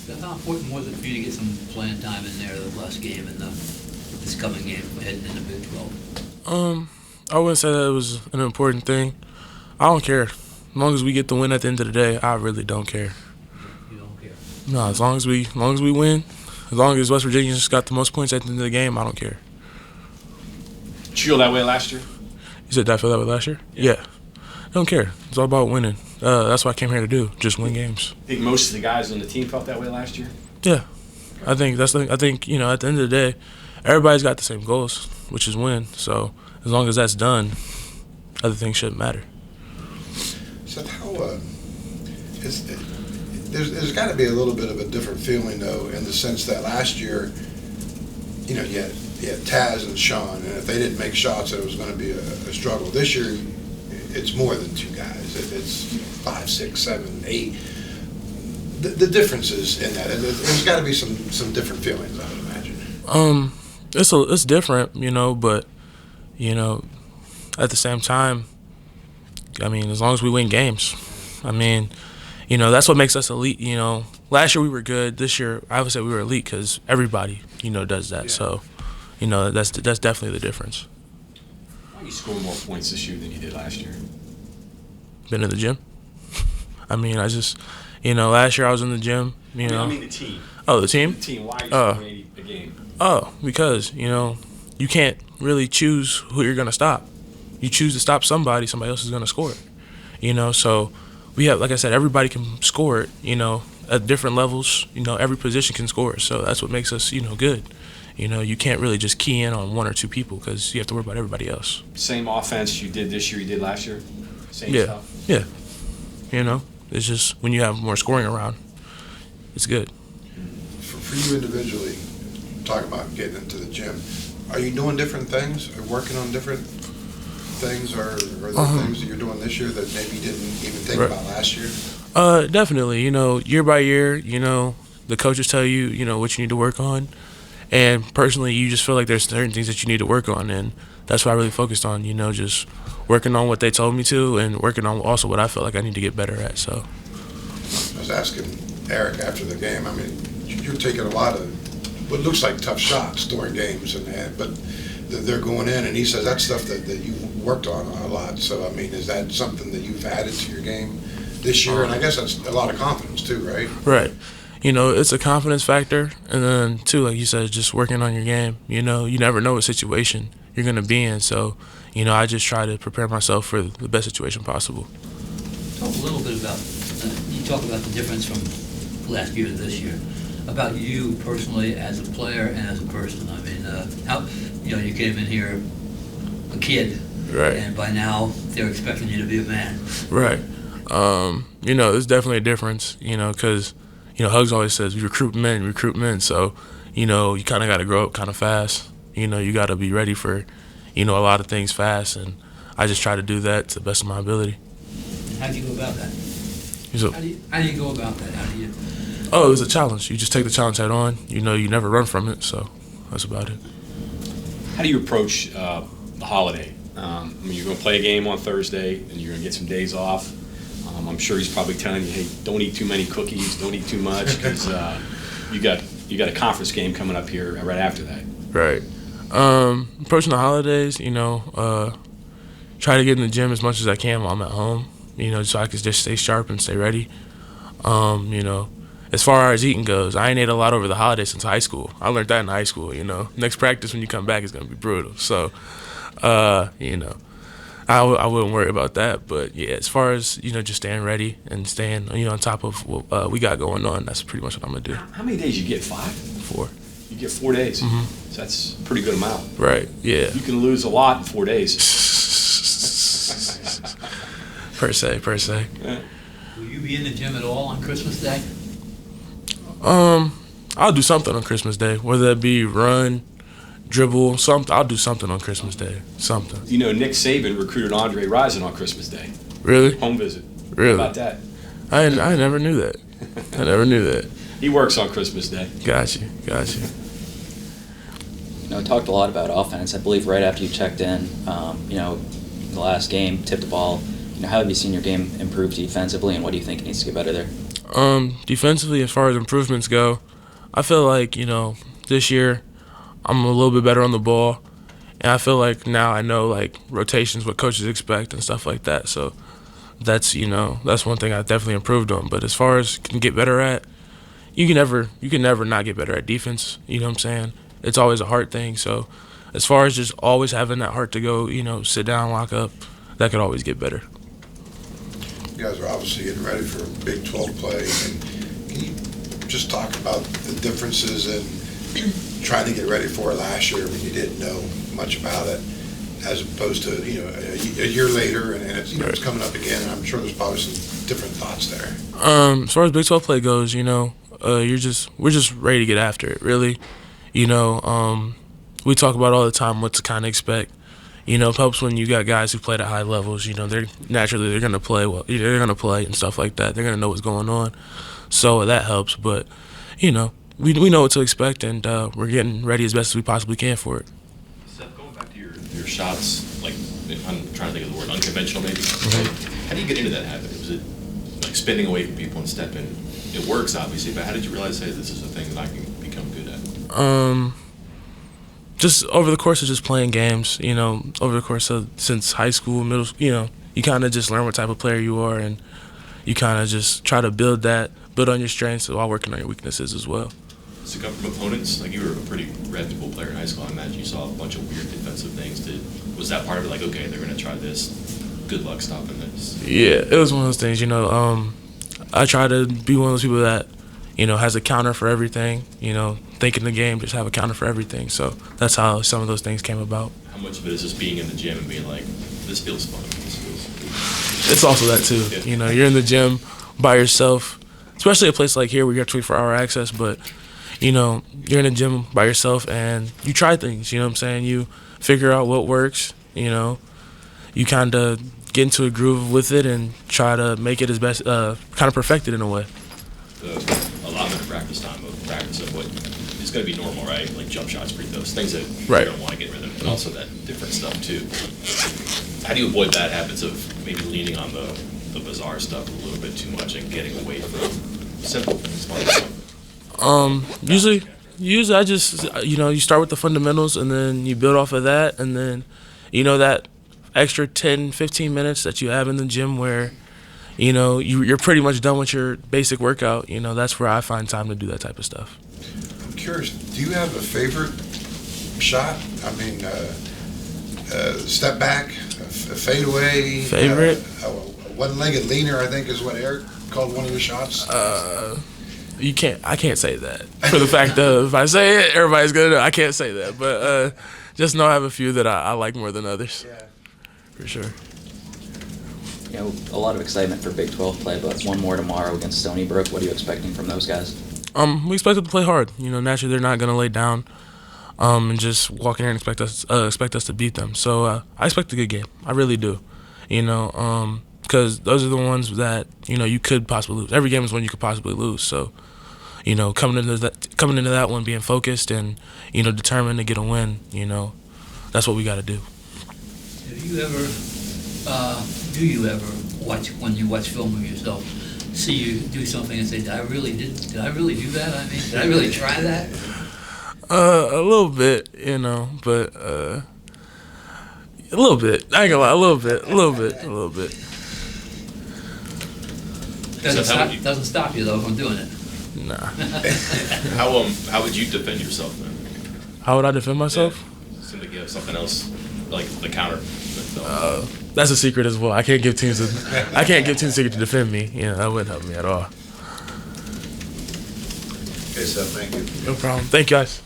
So how important was it for you to get some playing time in there the last game and this coming game heading into Big 12? I wouldn't say that it was an important thing. I don't care. As long as we get the win at the end of the day, I really don't care. You don't care? No, as long as we win, as long as West Virginia just got the most points at the end of the game, I don't care. Did you feel that way last year? You said, did I feel that way last year? Yeah. I don't care. It's all about winning. That's what I came here to do, just win games. I think most of the guys on the team felt that way last year? Yeah. I think at the end of the day, everybody's got the same goals, which is win. So as long as that's done, other things shouldn't matter. So there's got to be a little bit of a different feeling, though, in the sense that last year, you had Taz and Sean, and if they didn't make shots, it was going to be a struggle. This year, it's more than two guys. It's 5, 6, 7, 8. The differences in that, there's got to be some different feelings, I would imagine. It's different, but at the same time, as long as we win games, that's what makes us elite. Last year we were good. This year I would say we were elite because everybody, does that. Yeah. So, that's definitely the difference. Why are you scoring more points this year than you did last year? Been in the gym. Last year I was in the gym. I mean the team. Oh, the team? The team. Why are you scoring 80 a game? Oh, because, you can't really choose who you're going to stop. You choose to stop somebody else is going to score it. So we have, like I said, everybody can score it, at different levels. Every position can score it. So that's what makes us, good. You can't really just key in on one or two people because you have to worry about everybody else. Same offense you did this year you did last year? Same stuff? Yeah. It's just when you have more scoring around, it's good. For you individually, talking about getting into the gym, are you doing different things or working on different things, or are there things that you're doing this year that maybe you didn't even think about last year? Definitely. Year by year, the coaches tell you, what you need to work on. And personally, you just feel like there's certain things that you need to work on, and that's what I really focused on, just working on what they told me to and working on also what I felt like I need to get better at. So I was asking Eric after the game, you're taking a lot of what looks like tough shots during games, but they're going in, and he says that's stuff that you've worked on a lot. So, is that something that you've added to your game this year? And I guess that's a lot of confidence too, right? Right. It's a confidence factor, and then too, like you said, just working on your game. You never know what situation you're going to be in, so I just try to prepare myself for the best situation possible. Talk a little bit about you talk about the difference from last year to this year, about you personally as a player and as a person. How you came in here a kid, right? And by now they're expecting you to be a man, right? There's definitely a difference, because Hugs always says we recruit men. So, you kind of got to grow up kind of fast. You got to be ready for, a lot of things fast. And I just try to do that to the best of my ability. How do you go about that? How do you go about that? How do you? Oh, it was a challenge. You just take the challenge head on. You never run from it. So that's about it. How do you approach the holiday? You're going to play a game on Thursday, and you're going to get some days off. I'm sure he's probably telling you, hey, don't eat too many cookies, don't eat too much, because you got a conference game coming up here right after that. Right. Approaching the holidays, try to get in the gym as much as I can while I'm at home, so I can just stay sharp and stay ready. As far as eating goes, I ain't ate a lot over the holidays since high school. I learned that in high school, Next practice when you come back is going to be brutal. So, I wouldn't worry about that, but yeah, as far as just staying ready and staying on top of what we got going on, that's pretty much what I'm gonna do. How many days you get? 5? 4. You get 4 days. Mm-hmm. So that's a pretty good amount. Right. Yeah. You can lose a lot in 4 days. per se. Yeah. Will you be in the gym at all on Christmas Day? I'll do something on Christmas Day, whether that be run, dribble, something. I'll do something on Christmas Day. Something. Nick Saban recruited Andre Rison on Christmas Day. Really? Home visit. Really? How about that? I never knew that. I never knew that. He works on Christmas Day. Gotcha. Talked a lot about offense. I believe right after you checked in, the last game, tipped the ball. How have you seen your game improve defensively, and what do you think needs to get better there? Defensively, as far as improvements go, I feel like, this year I'm a little bit better on the ball. And I feel like now I know, like, rotations, what coaches expect and stuff like that. So that's one thing I've definitely improved on. But as far as can get better at, you can never not get better at defense. You know what I'm saying? It's always a heart thing. So as far as just always having that heart to go, sit down, lock up, that could always get better. You guys are obviously getting ready for Big 12 play. And can you just talk about the differences in trying to get ready for it last year when you didn't know much about it, as opposed to a year later and it's it's coming up again? And I'm sure there's probably some different thoughts there. As far as Big 12 play goes, we're just ready to get after it. Really, we talk about all the time what to kind of expect. It helps when you got guys who played at high levels. They're gonna play well. They're gonna play and stuff like that. They're gonna know what's going on, so that helps. But we know what to expect, and we're getting ready as best as we possibly can for it. Seth, going back to your shots, like I'm trying to think of the word unconventional, maybe. Mm-hmm. How do you get into that habit? Was it like spinning away from people and stepping? It works obviously, but how did you realize, hey, this is a thing that I can become good at? Just over the course of just playing games, over the course of since high school, middle school, you kind of just learn what type of player you are, and you kind of just try to build on your strengths while working on your weaknesses as well. Does it come from opponents? Like, you were a pretty reputable player in high school. I imagine you saw a bunch of weird defensive things. Was that part of it, like, okay, they're going to try this, good luck stopping this? Yeah, it was one of those things, I try to be one of those people that, has a counter for everything, thinking the game, just have a counter for everything. So that's how some of those things came about. How much of it is just being in the gym and being like, this feels fun, this feels good? It's also that too. Yeah. You're in the gym by yourself, especially a place like here where you have 24-hour access, but, you're in the gym by yourself and you try things, you know what I'm saying? You figure out what works, you kind of get into a groove with it and try to make it as best, kind of perfect it in a way. The allotment of practice of what is going to be normal, right? Like jump shots, free throws, things that Right. you don't want to get rid of, and also that different stuff too. How do you avoid bad habits of maybe leaning on the bizarre stuff a little bit too much and getting away from simple things? Fun stuff? Usually I just, you start with the fundamentals and then you build off of that, and then, that extra 10, 15 minutes that you have in the gym where, you're pretty much done with your basic workout, that's where I find time to do that type of stuff. I'm curious, do you have a favorite shot? I mean, step back, a fadeaway? Favorite? A one-legged leaner, I think, is what Eric called one of your shots. I can't say that for the fact of if I say it, everybody's gonna know. I can't say that, but just know I have a few that I like more than others. Yeah. For sure. A lot of excitement for Big 12 play, but one more tomorrow against Stony Brook. What are you expecting from those guys? We expect them to play hard. Naturally they're not gonna lay down, and just walk in here and expect us to beat them. So I expect a good game. I really do. Because those are the ones that you could possibly lose. Every game is one you could possibly lose. So, coming into that one being focused and determined to get a win. That's what we got to do. Do you ever watch, when you watch film of yourself, see you do something and say, did I really do that? I mean, did I really try that? A little bit, but a little bit. I ain't gonna lie, a little bit. Doesn't stop you though from doing it. Nah. How would you defend yourself then? How would I defend myself? Seem like you have something else, like the counter. That's a secret as well. I can't give teams a secret to defend me. That wouldn't help me at all. Okay, Seth, thank you. No problem. Thank you guys.